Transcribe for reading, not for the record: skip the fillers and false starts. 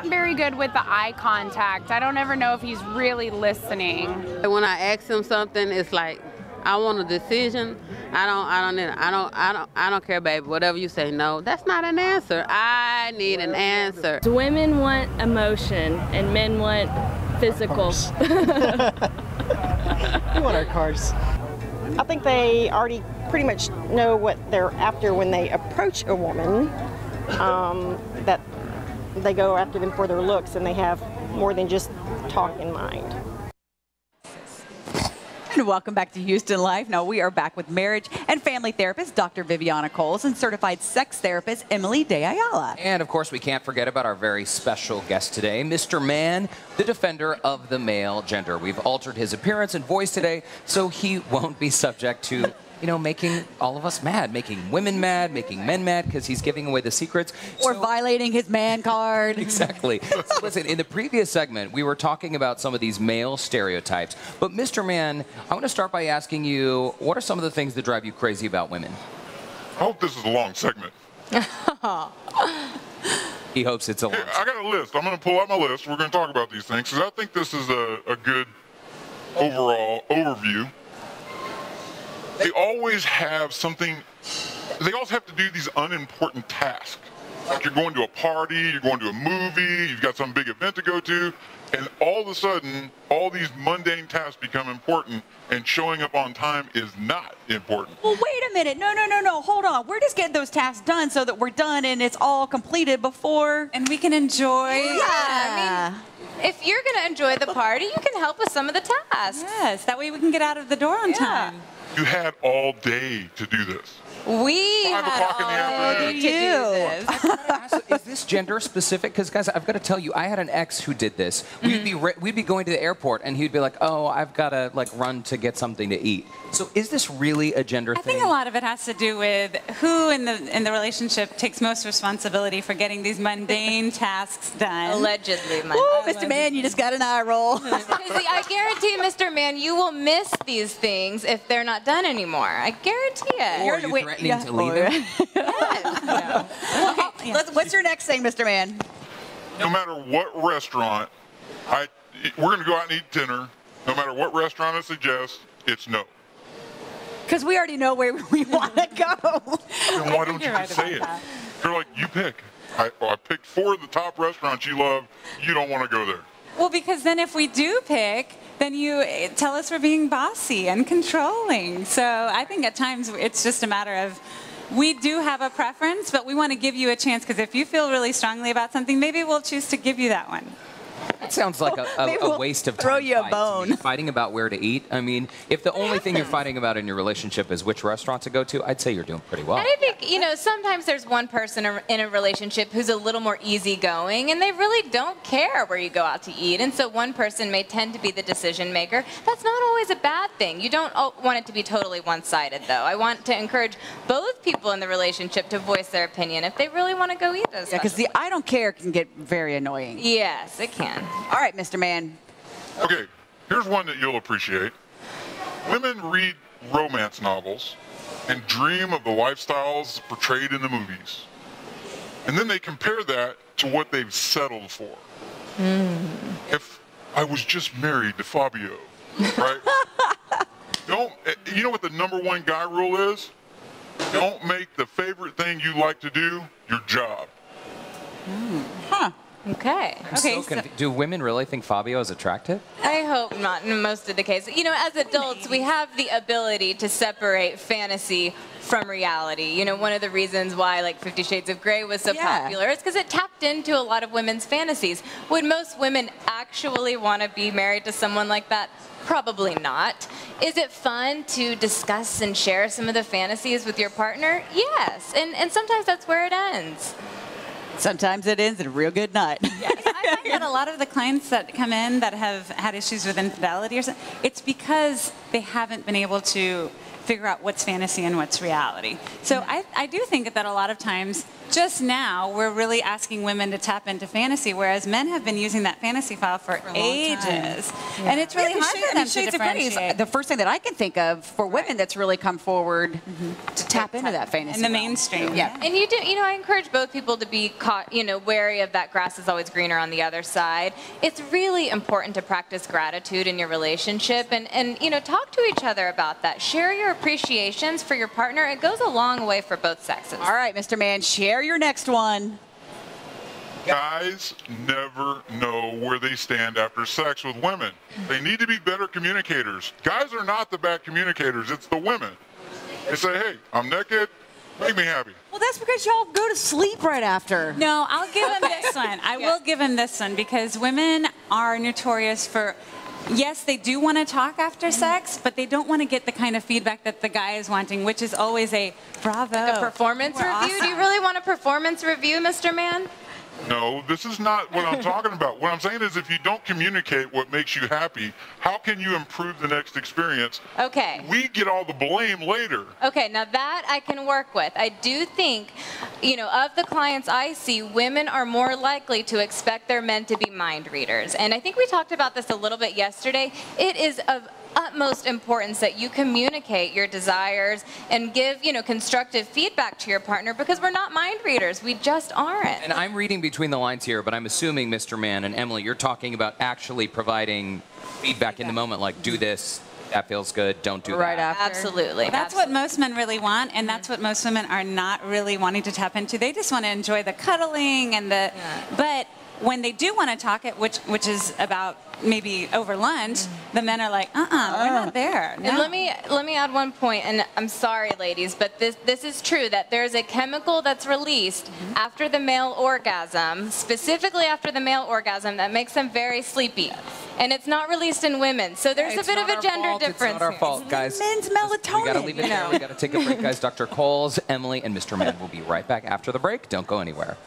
not very good with the eye contact. I don't ever know if he's really listening. When I ask him something, it's like, I want a decision. I don't care, baby. Whatever you say, no. That's not an answer. I need an answer. Women want emotion and men want physical. We want our cars. I think they already pretty much know what they're after when they approach a woman, that they go after them for their looks and they have more than just talk in mind. And welcome back to Houston Life. Now we are back with marriage and family therapist Dr. Viviana Coles and certified sex therapist Emily De Ayala. And of course, we can't forget about our very special guest today, Mr. Man, the defender of the male gender. We've altered his appearance and voice today so he won't be subject to, you know, making all of us mad, making women mad, making men mad because he's giving away the secrets. Or violating his man card. Exactly. So listen, in the previous segment, we were talking about some of these male stereotypes. But Mr. Man, I want to start by asking you, what are some of the things that drive you crazy about women? I hope this is a long segment. He hopes it's a long segment. I got a list. I'm going to pull out my list. We're going to talk about these things because I think this is a good overall overview. They always have something, they always have to do these unimportant tasks. Like you're going to a party, you're going to a movie, you've got some big event to go to, and all of a sudden, all these mundane tasks become important, and showing up on time is not important. Well, wait a minute. No. Hold on. We're just getting those tasks done so that we're done and it's all completed before. And we can enjoy. Yeah. I mean, if you're going to enjoy the party, you can help with some of the tasks. Yes, that way we can get out of the door on time. You had all day to do this. We 5 o'clock in the afternoon. to do this. Is this gender specific? Because guys, I've got to tell you, I had an ex who did this. We'd be going to the airport, and he'd be like, "Oh, I've got to run to get something to eat." So, is this really a gender thing? I think a lot of it has to do with who in the relationship takes most responsibility for getting these mundane tasks done. Allegedly, Woo, Mr. Man, you just got an eye roll. I guarantee, Mr. Man, you will miss these things if they're not done anymore. I guarantee it. Or are you threatening to leave him? What's your next thing, Mr. Man? No matter what restaurant, we're going to go out and eat dinner. No matter what restaurant I suggest, it's no. Because we already know where we want to go. Then why don't you just say it? You're like, you pick. I picked 4 of the top restaurants you love. You don't want to go there. Well, because then if we do pick, then you tell us we're being bossy and controlling. So I think at times it's just a matter of, we do have a preference, but we want to give you a chance, because if you feel really strongly about something, maybe we'll choose to give you that one. That sounds like a waste of time. Throw you a fight to bone. me. Fighting about where to eat. I mean, if the only thing you're fighting about in your relationship is which restaurant to go to, I'd say you're doing pretty well. And I think, you know, sometimes there's one person in a relationship who's a little more easygoing, and they really don't care where you go out to eat. And so one person may tend to be the decision maker. That's not always a bad thing. You don't want it to be totally one-sided, though. I want to encourage both people in the relationship to voice their opinion if they really want to go eat those. Yeah, because the I don't care can get very annoying. Yes, it can. All right, Mr. Man. Okay, here's one that you'll appreciate. Women read romance novels and dream of the lifestyles portrayed in the movies. And then they compare that to what they've settled for. If I was just married to Fabio, right? You know what the #1 guy rule is? Don't make the favorite thing you like to do your job. Huh. Okay. So do women really think Fabio is attractive? I hope not in most of the cases. You know, as adults, we have the ability to separate fantasy from reality. You know, one of the reasons why, like, 50 Shades of Grey was so popular is because it tapped into a lot of women's fantasies. Would most women actually want to be married to someone like that? Probably not. Is it fun to discuss and share some of the fantasies with your partner? Yes. And sometimes that's where it ends. Sometimes it ends in a real good night. Yes, I find that a lot of the clients that come in that have had issues with infidelity or something, it's because they haven't been able to figure out what's fantasy and what's reality. So I do think that a lot of times just now we're really asking women to tap into fantasy, whereas men have been using that fantasy file for ages. And it's really hard for them to Shades of Grey is differentiate. the first thing that I can think of for women that's really come forward to tap into that fantasy. In the mainstream. Yeah. And you do, I encourage both people to be caught, wary of that grass is always greener on the other side. It's really important to practice gratitude in your relationship and talk to each other about that. Share your appreciations for your partner. It goes a long way for both sexes. All right, Mr. Man, share your next one. Guys never know where they stand after sex with women. They need to be better communicators. Guys are not the bad communicators, it's the women. They say, hey, I'm naked, make me happy. Well, that's because y'all go to sleep right after. No, I'll give him this one. I will give him this one because women are notorious for, yes, they do want to talk after sex, but they don't want to get the kind of feedback that the guy is wanting, which is always a bravo. Like a performance review? Awesome. Do you really want a performance review, Mr. Man? No, this is not what I'm talking about. What I'm saying is if you don't communicate what makes you happy, how can you improve the next experience? Okay. We get all the blame later. Okay, now that I can work with. I do think, of the clients I see, women are more likely to expect their men to be mind readers. And I think we talked about this a little bit yesterday. It is of utmost importance that you communicate your desires and give, constructive feedback to your partner because we're not mind readers. We just aren't. And I'm reading between the lines here, but I'm assuming, Mr. Man and Emily, you're talking about actually providing feedback in the moment, like do this, that feels good, don't do that. Right after. Absolutely. That's what most men really want, and that's what most women are not really wanting to tap into. They just want to enjoy the cuddling and the, but when they do want to talk it, which is about maybe over lunch, the men are like, we're not there. No. And let me add one point, and I'm sorry, ladies, but this is true, that there's a chemical that's released after the male orgasm, specifically after the male orgasm, that makes them very sleepy. And it's not released in women, so there's a bit of a gender difference. It's not our fault, guys. Men's melatonin. We got to leave it there. We got to take a break, guys. Dr. Coles, Emily, and Mr. Man will be right back after the break. Don't go anywhere.